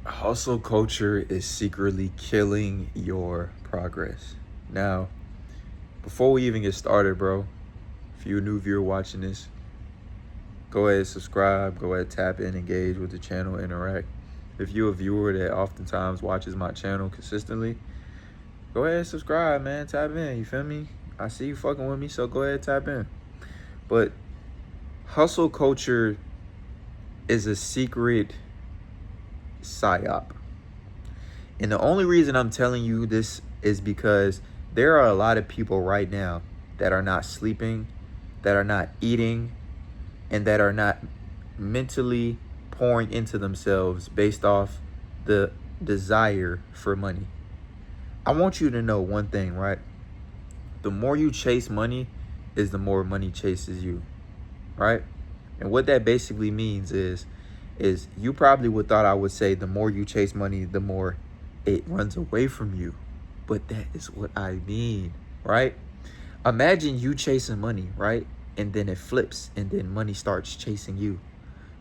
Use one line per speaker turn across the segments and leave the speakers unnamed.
Hustle culture is secretly killing your progress. Now, before we even get started, bro, if you're a new viewer watching this, go ahead, subscribe, go ahead, tap in, engage with the channel, interact. If you're a viewer that oftentimes watches my channel consistently, go ahead, subscribe, man, tap in, you feel me? I see you fucking with me, so go ahead, tap in. But hustle culture is a secret psyop. And the only reason I'm telling you this is because there are a lot of people right now that are not sleeping, that are not eating, and that are not mentally pouring into themselves based off the desire for money. I want you to know one thing, right? The more you chase money is the more money chases you, right? And what that basically means is you probably would thought I would say the more you chase money, the more it runs away from you. But that is what I mean, right? Imagine you chasing money, right? And then it flips and then money starts chasing you,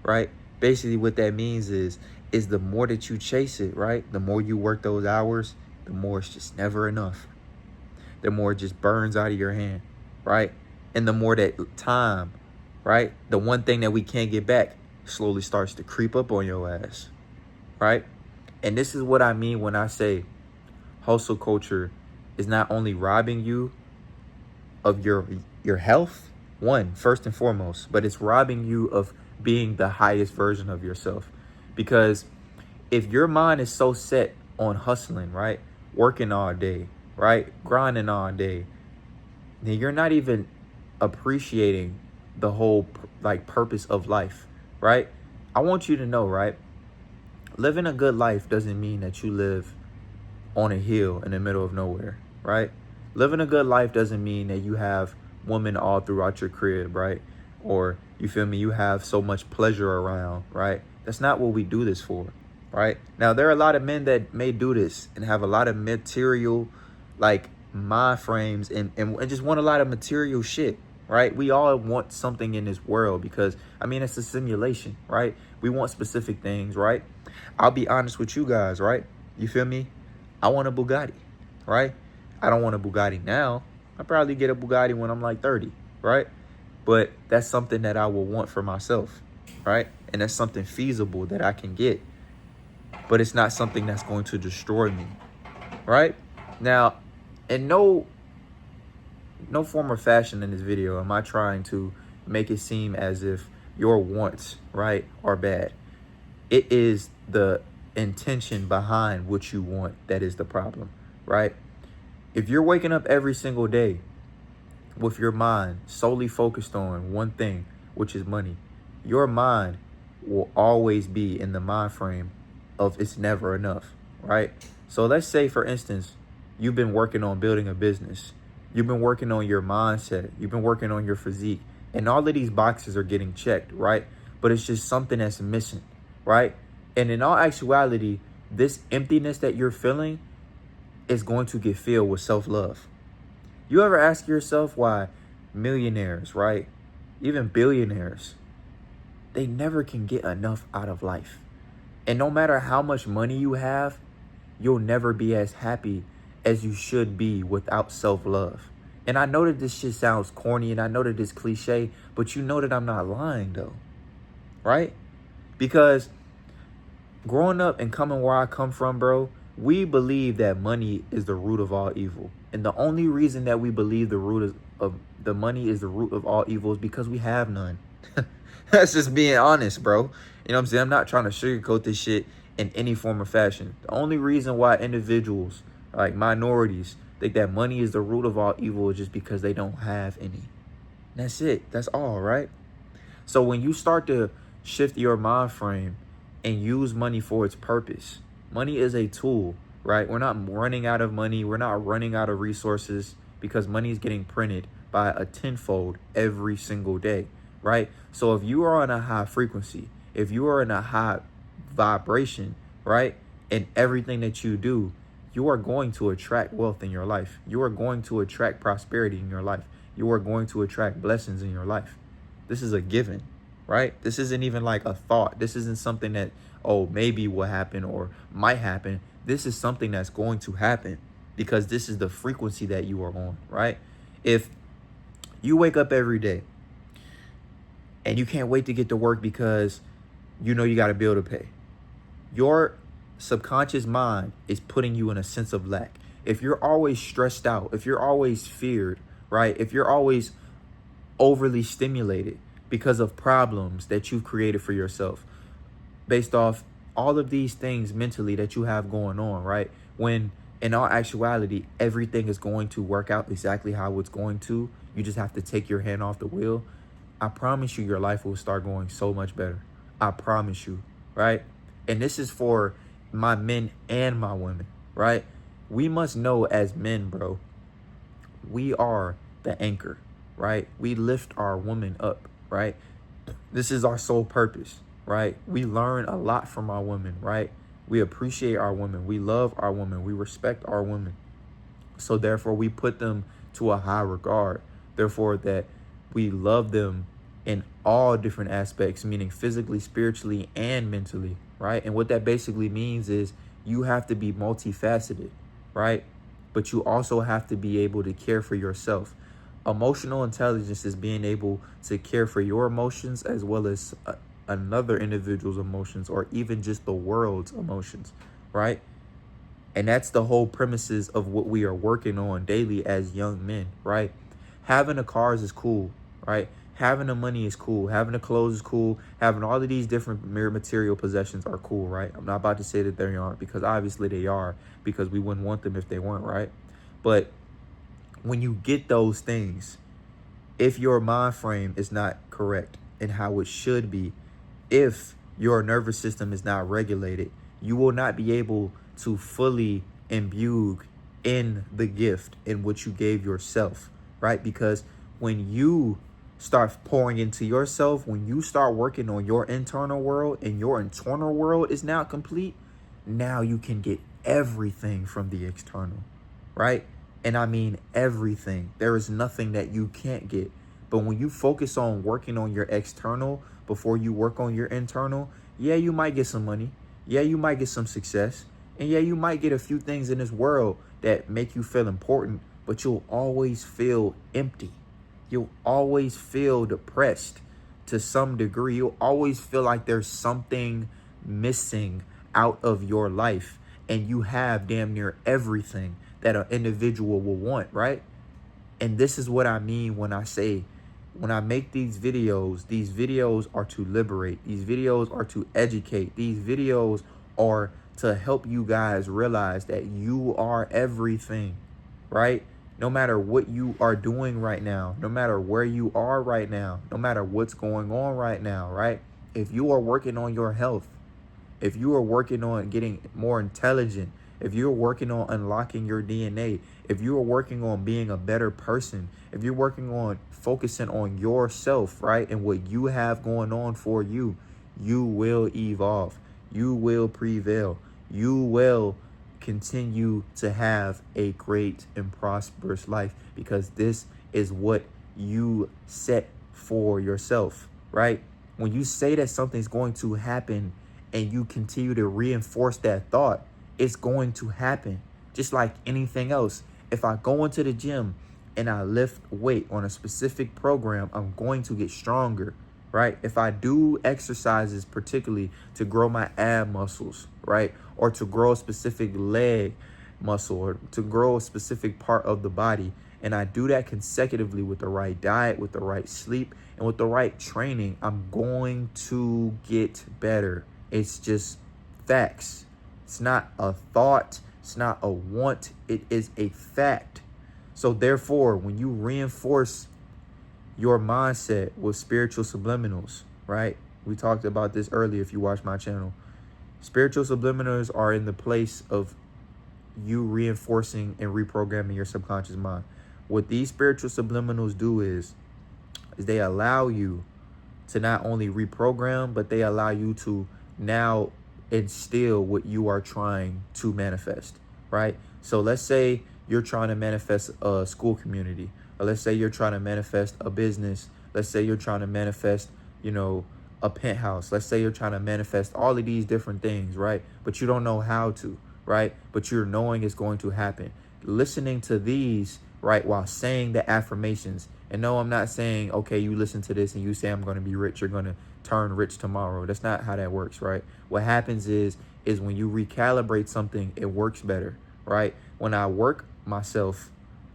right? Basically what that means is the more that you chase it, right? The more you work those hours, the more it's just never enough. The more it just burns out of your hand, right? And the more that time, right? The one thing that we can't get back slowly starts to creep up on your ass, right? And this is what I mean when I say hustle culture is not only robbing you of your health, first and foremost, but it's robbing you of being the highest version of yourself. Because if your mind is so set on hustling, right? Working all day, right? Grinding all day, then you're not even appreciating the whole purpose of life, right? I want you to know, right? Living a good life doesn't mean that you live on a hill in the middle of nowhere, right? Living a good life doesn't mean that you have women all throughout your crib, right? Or you feel me, you have so much pleasure around, right? That's not what we do this for, right? Now, there are a lot of men that may do this and have a lot of material, mind frames and just want a lot of material shit, right? We all want something in this world because, I mean, it's a simulation, right? We want specific things, right? I'll be honest with you guys, right? You feel me? I want a Bugatti, right? I don't want a Bugatti now. I'll probably get a Bugatti when I'm like 30, right? But that's something that I will want for myself, right? And that's something feasible that I can get. But it's not something that's going to destroy me, right? Now, in no form or fashion in this video am I trying to make it seem as if your wants, right, are bad. It is the intention behind what you want that is the problem, right? If you're waking up every single day with your mind solely focused on one thing, which is money, your mind will always be in the mind frame of it's never enough, right? So let's say, for instance, you've been working on building a business. You've been working on your mindset. You've been working on your physique. And all of these boxes are getting checked, right? But it's just something that's missing, right? And in all actuality, this emptiness that you're feeling is going to get filled with self-love. You ever ask yourself why millionaires, right, even billionaires, they never can get enough out of life? And no matter how much money you have, you'll never be as happy as you should be without self-love. And I know that this shit sounds corny and I know that it's cliche, but you know that I'm not lying though, right? Because growing up and coming where I come from, bro, we believe that money is the root of all evil. And the only reason that we believe the root of the money is the root of all evil is because we have none. That's just being honest, bro. You know what I'm saying? I'm not trying to sugarcoat this shit in any form or fashion. The only reason why individuals, like minorities, think that money is the root of all evil is just because they don't have any. That's it. That's all, right? So when you start to shift your mind frame and use money for its purpose, money is a tool, right? We're not running out of money. We're not running out of resources because money is getting printed by a tenfold every single day, right? So if you are on a high frequency, if you are in a high vibration, right, in everything that you do, you are going to attract wealth in your life. You are going to attract prosperity in your life. You are going to attract blessings in your life. This is a given, right? This isn't even like a thought. This isn't something that, oh, maybe will happen or might happen. This is something that's going to happen because this is the frequency that you are on, right? If you wake up every day and you can't wait to get to work because you know you got a bill to pay, your subconscious mind is putting you in a sense of lack. If you're always stressed out, if you're always feared, right? If you're always overly stimulated because of problems that you've created for yourself, based off all of these things mentally that you have going on, right? When in all actuality, everything is going to work out exactly how it's going to. You just have to take your hand off the wheel. I promise you, your life will start going so much better. I promise you, right? And this is for my men and my women, right? We must know as men, bro, we are the anchor, right? We lift our woman up, right? This is our sole purpose, right? We learn a lot from our women, right? We appreciate our women. We love our women. We respect our women. So therefore, we put them to a high regard. Therefore, that we love them in all different aspects, meaning physically, spiritually, and mentally, right? And what that basically means is you have to be multifaceted, right? But you also have to be able to care for yourself. Emotional intelligence is being able to care for your emotions as well as another individual's emotions, or even just the world's emotions, right? And that's the whole premises of what we are working on daily as young men, right? Having the cars is cool, right? Having the money is cool. Having the clothes is cool. Having all of these different material possessions are cool, right? I'm not about to say that they aren't, because obviously they are, because we wouldn't want them if they weren't, right? But when you get those things, if your mind frame is not correct in how it should be, if your nervous system is not regulated, you will not be able to fully imbue in the gift in which you gave yourself, right? Because when you start pouring into yourself, when you start working on your internal world and your internal world is now complete, now you can get everything from the external, right? And I mean everything. There is nothing that you can't get. But when you focus on working on your external before you work on your internal, yeah, you might get some money. Yeah, you might get some success. And yeah, you might get a few things in this world that make you feel important, but you'll always feel empty. You'll always feel depressed to some degree. You'll always feel like there's something missing out of your life, and you have damn near everything that an individual will want, right? And this is what I mean when I say, when I make these videos are to liberate. These videos are to educate. These videos are to help you guys realize that you are everything, right? No matter what you are doing right now, no matter where you are right now, no matter what's going on right now, right? If you are working on your health, if you are working on getting more intelligent, if you're working on unlocking your DNA, if you are working on being a better person, if you're working on focusing on yourself, right, and what you have going on for you, you will evolve. You will prevail. You will continue to have a great and prosperous life, because this is what you set for yourself, right? When you say that something's going to happen and you continue to reinforce that thought, it's going to happen. Just like anything else. If I go into the gym and I lift weight on a specific program, I'm going to get stronger, right? If I do exercises, particularly to grow my ab muscles, right? Or to grow a specific leg muscle, or to grow a specific part of the body, and I do that consecutively with the right diet, with the right sleep, and with the right training, I'm going to get better. It's just facts. It's not a thought. It's not a want. It is a fact. So therefore, when you reinforce your mindset with spiritual subliminals, right? We talked about this earlier if you watch my channel. Spiritual subliminals are in the place of you reinforcing and reprogramming your subconscious mind. What these spiritual subliminals do is they allow you to not only reprogram, but they allow you to now instill what you are trying to manifest, right? So let's say you're trying to manifest a school community, or let's say you're trying to manifest a business. Let's say you're trying to manifest, a penthouse. Let's say you're trying to manifest all of these different things, right? But you don't know how to, right? But you're knowing it's going to happen. Listening to these, right, while saying the affirmations. And no, I'm not saying, okay, you listen to this and you say I'm going to be rich, you're going to turn rich tomorrow. That's not how that works, right? What happens is when you recalibrate something, it works better, right? When I work myself,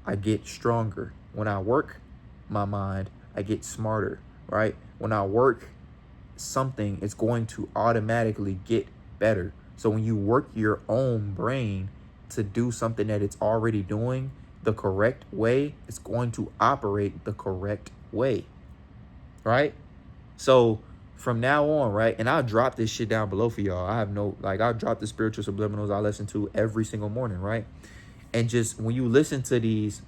I get stronger. When I work my mind, I get smarter, right? When I work something, it's going to automatically get better. So when you work your own brain to do something that it's already doing the correct way, it's going to operate the correct way, right? So from now on, right, and I'll drop this shit down below for y'all. I'll drop the spiritual subliminals I listen to every single morning, right? And just when you listen to these,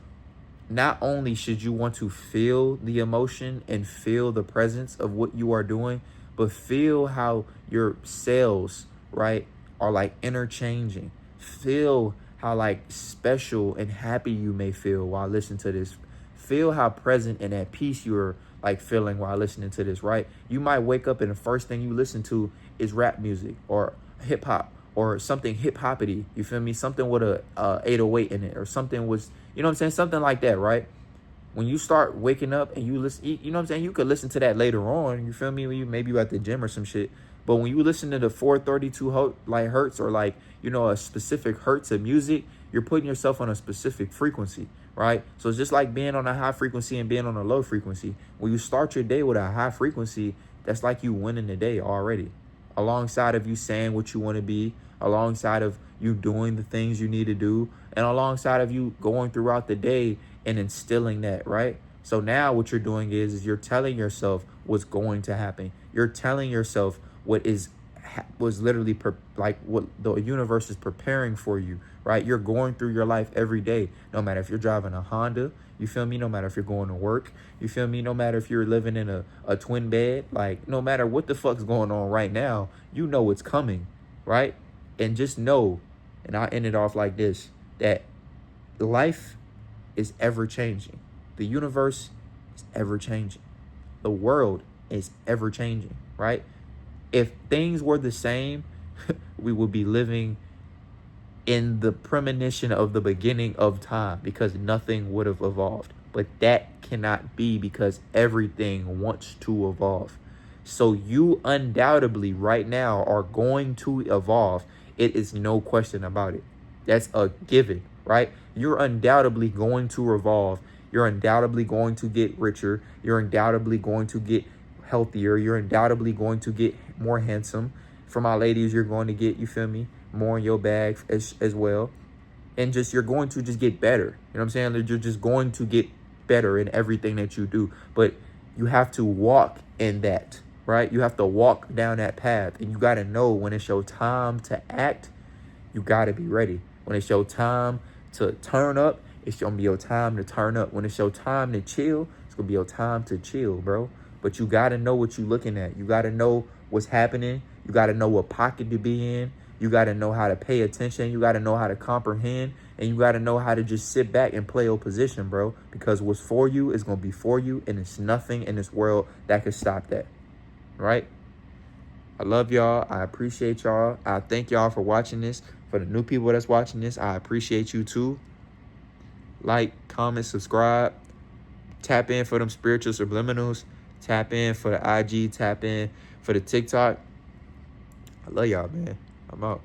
not only should you want to feel the emotion and feel the presence of what you are doing, but feel how your cells, right, are like interchanging. Feel how like special and happy you may feel while listening to this. Feel how present and at peace you're like feeling while listening to this, right? You might wake up and the first thing you listen to is rap music or hip hop or something hip hoppity. You feel me? Something with a 808 in it or something was, you know what I'm saying? Something like that, right? When you start waking up and you listen, you know what I'm saying? You could listen to that later on. You feel me? When maybe you at the gym or some shit. But when you listen to the 432 like hertz or like, you know, a specific hertz of music, you're putting yourself on a specific frequency, right? So it's just like being on a high frequency and being on a low frequency. When you start your day with a high frequency, that's like you winning the day already. Alongside of you saying what you want to be, alongside of you doing the things you need to do, and alongside of you going throughout the day and instilling that, right? So now what you're doing is you're telling yourself what's going to happen. You're telling yourself what was literally like what the universe is preparing for you, right? You're going through your life every day, no matter if you're driving a Honda, you feel me? No matter if you're going to work, you feel me? No matter if you're living in a twin bed, like no matter what the fuck's going on right now, you know it's coming, right? And just know, and I'll end it off like this, that life is ever changing. The universe is ever changing. The world is ever changing, right? If things were the same, we would be living in the premonition of the beginning of time because nothing would have evolved. But that cannot be because everything wants to evolve. So you undoubtedly right now are going to evolve. It is no question about it. That's a given, right? You're undoubtedly going to evolve. You're undoubtedly going to get richer. You're undoubtedly going to get healthier. You're undoubtedly going to get more handsome. For my ladies, you're going to get, you feel me, more in your bag as well. And just, you're going to just get better. You know what I'm saying? You're just going to get better in everything that you do. But you have to walk in that, right? You have to walk down that path. And you got to know when it's your time to act, you got to be ready. When it's your time to turn up, it's going to be your time to turn up. When it's your time to chill, it's going to be your time to chill, bro. But you got to know what you're looking at. You got to know what's happening. You got to know what pocket to be in. You got to know how to pay attention. You got to know how to comprehend. And you got to know how to just sit back and play your position, bro. Because what's for you is going to be for you. And it's nothing in this world that could stop that. Right? I love y'all. I appreciate y'all. I thank y'all for watching this. For the new people that's watching this, I appreciate you too. Like, comment, subscribe. Tap in for them spiritual subliminals. Tap in for the IG. Tap in for the TikTok. I love y'all, man. I'm out.